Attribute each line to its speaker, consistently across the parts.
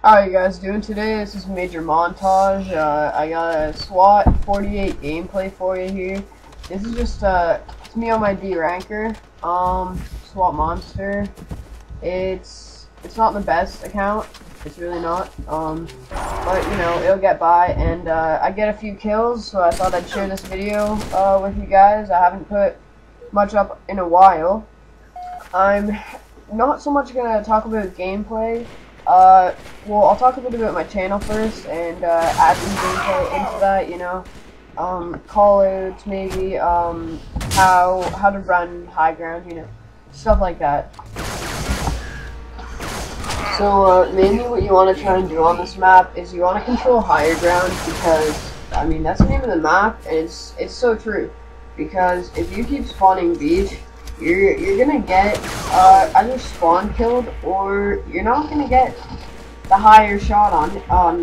Speaker 1: How you guys doing today? This is Major Montage. I got a SWAT 48 gameplay for you here. This is just it's me on my D ranker, SWAT Monster. It's not the best account. It's really not. But you know, it'll get by, and I get a few kills, so I thought I'd share this video with you guys. I haven't put much up in a while. I'm not so much gonna talk about gameplay. Well, I'll talk a bit about my channel first, and add some gameplay into that, you know, call-outs maybe, how to run high ground, you know, stuff like that. So, mainly what you want to try and do on this map is you want to control higher ground, because, I mean, that's the name of the map, and it's so true, because if you keep spawning beach, you're gonna get either spawn killed, or you're not gonna get the higher shot on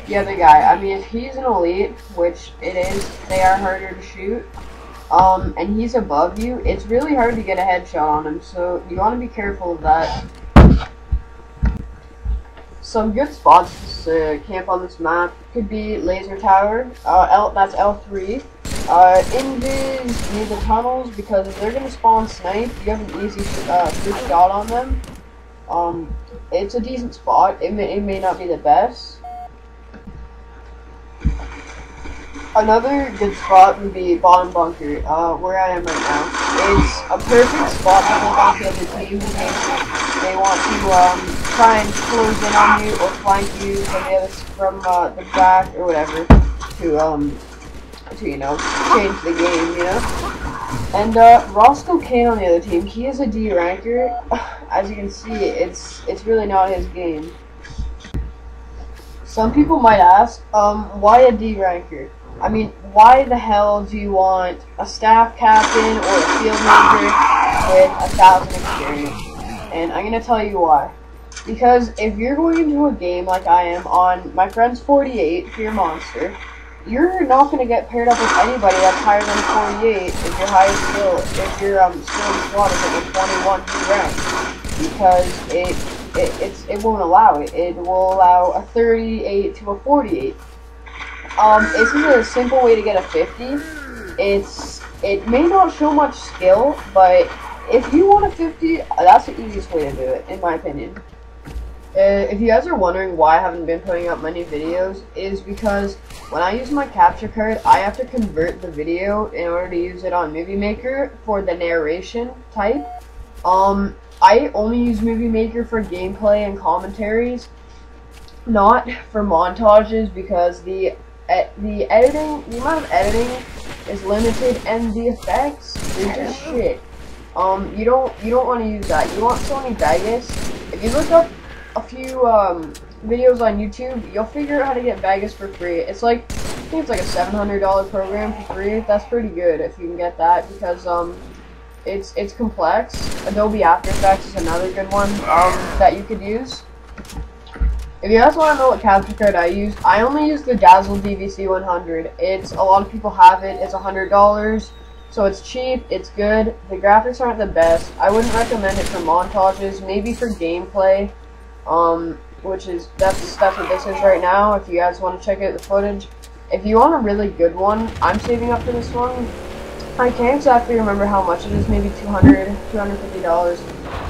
Speaker 1: the other guy. I mean, if he's an elite, which it is, they are harder to shoot, and he's above you, it's really hard to get a headshot on him, so you want to be careful of that. Some good spots to camp on this map could be Laser Tower, that's L3. Invis near the tunnels, because if they're gonna spawn snipe, you have an easy first shot on them. It's a decent spot. It may not be the best. Another good spot would be bottom bunker, where I am right now. It's a perfect spot to hold on to the other team in case they want to try and close in on you or flank you from the back or whatever to you know, change the game, you know. And Roscoe Kane on the other team, he is a D ranker. As you can see, it's really not his game. Some people might ask, why a D ranker? I mean, why the hell do you want a staff captain or a field major with 1,000 experience? And I'm gonna tell you why. Because if you're going into a game like I am on my friend's 48 for your monster, you're not going to get paired up with anybody that's higher than 48 if your highest skill, if your skill in SWAT is at a 21 rank, because it won't allow it. It will allow a 38 to a 48. This is a simple way to get a 50. It may not show much skill, but if you want a 50, that's the easiest way to do it, in my opinion. If you guys are wondering why I haven't been putting up many videos, is because when I use my capture card, I have to convert the video in order to use it on Movie Maker for the narration type. I only use Movie Maker for gameplay and commentaries, not for montages, because the amount of editing is limited, and the effects are just shit. You don't want to use that. You want SnIpAz. If you look up a few videos on YouTube, you'll figure out how to get Vegas for free. It's like, I think it's like a $700 program for free. That's pretty good if you can get that, because it's complex. Adobe After Effects is another good one that you could use. If you guys want to know what capture card I use, I only use the Dazzle DVC 100. It's, a lot of people have it. It's $100. So it's cheap, it's good. The graphics aren't the best. I wouldn't recommend it for montages, maybe for gameplay. Which is, that's what this is right now, if you guys want to check out the footage. If you want a really good one, I'm saving up for this one. I can't exactly remember how much it is, maybe $200, $250.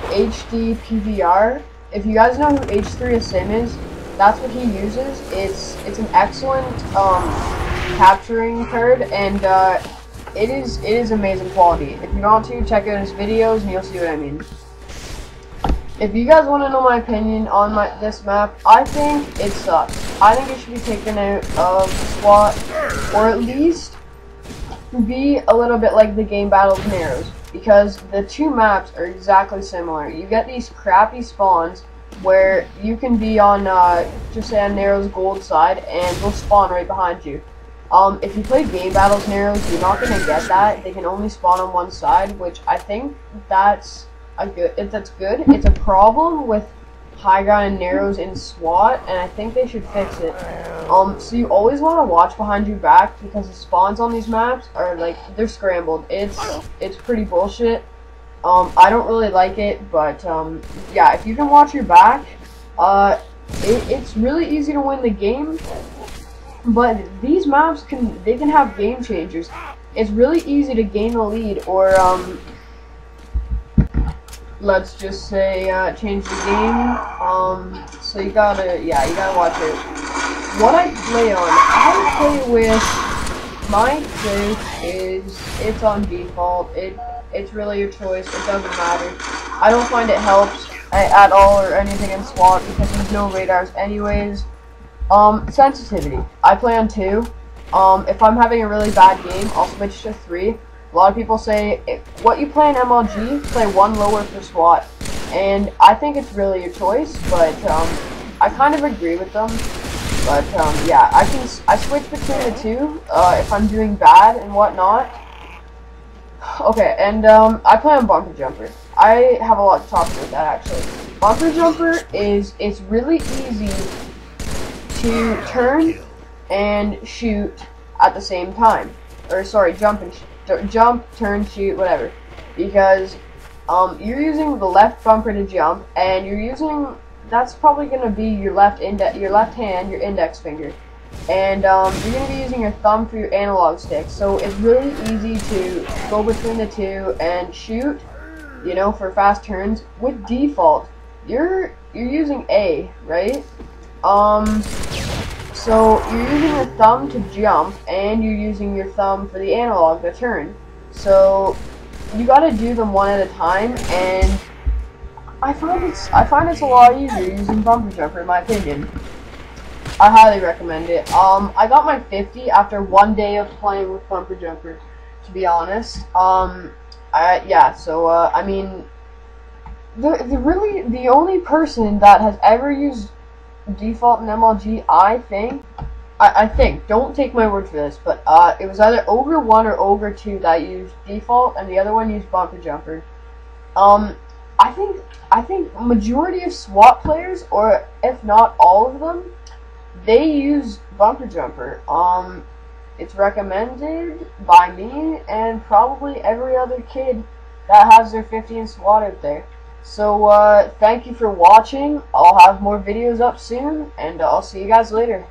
Speaker 1: HD PVR. If you guys know who H3Asim is, that's what he uses. It's an excellent capturing card, and it is amazing quality. If you want to, check out his videos and you'll see what I mean. If you guys want to know my opinion on this map, I think it sucks. I think it should be taken out of SWAT, or at least be a little bit like the game Battles Narrows, because the two maps are exactly similar. You get these crappy spawns where you can be on, just say on Narrows gold side, and they'll spawn right behind you. If you play game Battles Narrows, you're not going to get that. They can only spawn on one side, which I think that's good. It's a problem with high ground and narrows in SWAT, and I think they should fix it. So you always want to watch behind your back, because the spawns on these maps are like, they're scrambled. It's pretty bullshit. I don't really like it, but yeah, if you can watch your back, it's really easy to win the game, but these maps can have game changers. It's really easy to gain the lead, or let's just say change the game. So you gotta watch it. What I play on, I play with my choice is it's on default. It's really your choice. It doesn't matter. I don't find it helps at all or anything in SWAT because there's no radars anyways. Sensitivity. I play on 2. If I'm having a really bad game, I'll switch to 3. A lot of people say, what you play in MLG, play 1 lower for SWAT. And I think it's really your choice, but I kind of agree with them. But yeah, I switch between the 2 if I'm doing bad and whatnot. Okay, and I play on Bumper Jumper. I have a lot to talk about that actually. Bumper Jumper it's really easy to turn and shoot at the same time. Or sorry, jump, turn, shoot, whatever. Because you're using the left bumper to jump, and that's probably gonna be your left hand, your index finger. And you're going to be using your thumb for your analog stick, so it's really easy to go between the 2 and shoot, you know, for fast turns. With default, you're using A, right? So you're using your thumb to jump, and you're using your thumb for the analog to turn. So you got to do them one at a time, and I find it's a lot easier using Bumper Jumper, in my opinion. I highly recommend it. I got my 50 after 1 day of playing with Bumper Jumper, to be honest. Yeah, so, I mean, the only person that has ever used default in MLG, I think, don't take my word for this, but, it was either Ogre 1 or Ogre 2 that used default, and the other one used Bumper Jumper. I think majority of SWAT players, or if not all of them, they use Bumper Jumper. It's recommended by me and probably every other kid that has their 50 in SWAT out there. So, thank you for watching. I'll have more videos up soon, and I'll see you guys later.